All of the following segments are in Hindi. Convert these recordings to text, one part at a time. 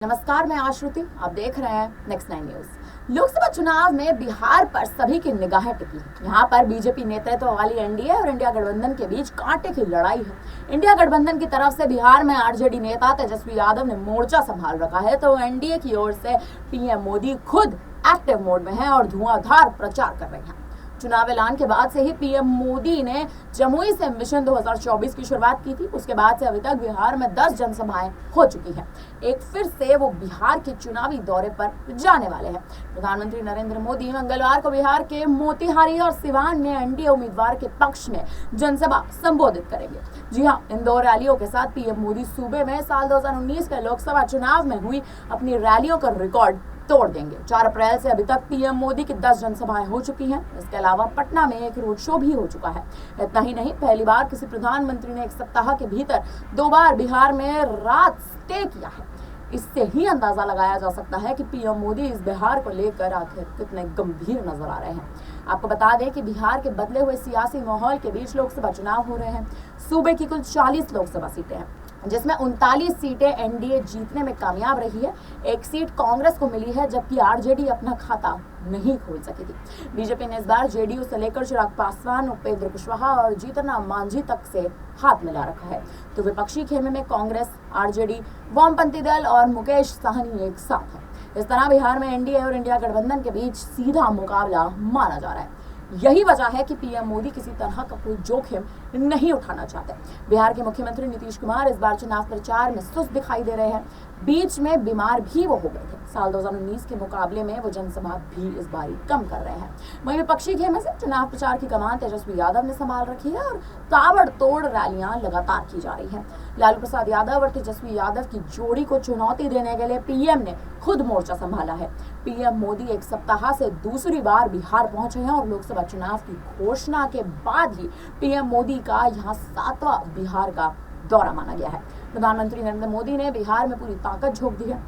नमस्कार, मैं आश्रुति। आप देख रहे हैं नेक्स्ट 9 न्यूज। लोकसभा चुनाव में बिहार पर सभी की निगाहें टिकी हैं। यहाँ पर बीजेपी नेतृत्व वाली एनडीए और इंडिया गठबंधन के बीच कांटे की लड़ाई है। इंडिया गठबंधन की तरफ से बिहार में आरजेडी नेता तेजस्वी यादव ने मोर्चा संभाल रखा है, तो एनडीए की ओर से पीएम मोदी खुद एक्टिव मोड में हैं और धुआंधार प्रचार कर रहे हैं। चुनाव ऐलान के बाद से ही पीएम मोदी ने जमुई से मिशन 2024 की शुरुआत की थी। उसके बाद से अभी तक बिहार में 10 जनसभाएं हो चुकी हैं। एक फिर से वो बिहार के चुनावी दौरे पर जाने वाले हैं। प्रधानमंत्री नरेंद्र मोदी मंगलवार को बिहार के मोतिहारी और सिवान में एनडीए उम्मीदवार के पक्ष में जनसभा संबोधित करेंगे। जी हाँ, इन 2 रैलियों के साथ पीएम मोदी सूबे में साल 2019 के लोकसभा चुनाव में हुई अपनी रैलियों का रिकॉर्ड तोड़ देंगे। 4 अप्रैल से अभी तक पीएम मोदी की 10 जनसभाएं हो चुकी हैं। इसके अलावा पटना में एक रोड शो भी हो चुका है। इतना ही नहीं, पहली बार किसी प्रधानमंत्री ने एक सप्ताह के भीतर 2 बार बिहार में रात स्टे किया है। इससे ही अंदाजा लगाया जा सकता है कि पीएम मोदी इस बिहार को लेकर आखिर कितने गंभीर नजर आ रहे हैं। आपको बता दें कि बिहार के बदले हुए सियासी माहौल के बीच लोकसभा चुनाव हो रहे हैं। सूबे की कुल 40 लोकसभा सीटें हैं, जिसमें 39 सीटें एनडीए जीतने में कामयाब रही है। 1 सीट कांग्रेस को मिली है, जबकि आरजेडी अपना खाता नहीं खोल सकी थी। बीजेपी ने इस बार जेडीयू से लेकर चिराग पासवान, उपेंद्र कुशवाहा और जीतन राम मांझी तक से हाथ मिला रखा है। तो विपक्षी खेमे में कांग्रेस, आरजेडी, वामपंथी दल और मुकेश साहनी एक साथ है। इस तरह बिहार में एनडीए और इंडिया गठबंधन के बीच सीधा मुकाबला माना जा रहा है। यही वजह है कि पीएम मोदी किसी तरह का कोई जोखिम नहीं उठाना चाहते। बिहार के मुख्यमंत्री नीतीश कुमार इस बार चुनाव प्रचार में सुस्त दिखाई दे रहे हैं। बीच में बीमार भी वो हो गए थे। साल 2019 के मुकाबले में वो जनसभा भी इस बार कम कर रहे हैं। वहीं विपक्षी खेमे से चुनाव प्रचार की कमान तेजस्वी यादव ने संभाल रखी है और ताबड़तोड़ रैलियां लगातार की जा रही हैं। लालू प्रसाद यादव और तेजस्वी यादव की जोड़ी को चुनौती देने के लिए पीएम ने खुद मोर्चा संभाला है। पीएम मोदी एक सप्ताह से दूसरी बार बिहार पहुंचे हैं और लोकसभा चुनाव की घोषणा के बाद ही पीएम मोदी का यहाँ 7वां बिहार का दौरा माना गया है। प्रधानमंत्री नरेंद्र मोदी ने बिहार में पूरी ताकत झोंक दी है।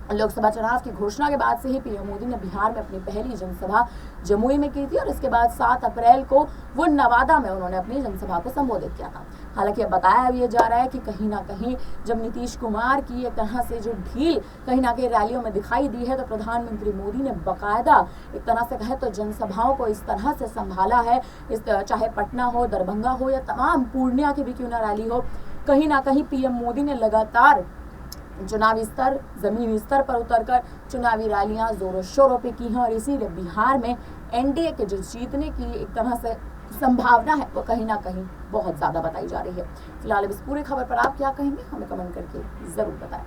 लोकसभा चुनाव की घोषणा के बाद से ही पीएम मोदी ने बिहार में अपनी पहली जनसभा जमुई में की थी और इसके बाद 7 अप्रैल को वो नवादा में उन्होंने अपनी जनसभा को संबोधित किया था। हालांकि अब बताया ये जा रहा है कि कहीं ना कहीं जब नीतीश कुमार की एक तरह से जो ढील कहीं ना कहीं रैलियों में दिखाई दी है, तो प्रधानमंत्री मोदी ने बाकायदा एक तरह से कहे तो जनसभाओं को इस तरह से संभाला है। चाहे पटना हो, दरभंगा हो या तमाम पूर्णिया की भी क्यों ना रैली हो, कहीं ना कहीं पीएम मोदी ने लगातार चुनावी स्तर, जमीनी स्तर पर उतरकर चुनावी रैलियां जोरों शोरों पे की हैं और इसीलिए बिहार में एनडीए के जो जीतने की एक तरह से संभावना है वो कहीं ना कहीं बहुत ज्यादा बताई जा रही है। फिलहाल इस पूरी खबर पर आप क्या कहेंगे, हमें कमेंट करके जरूर बताएं।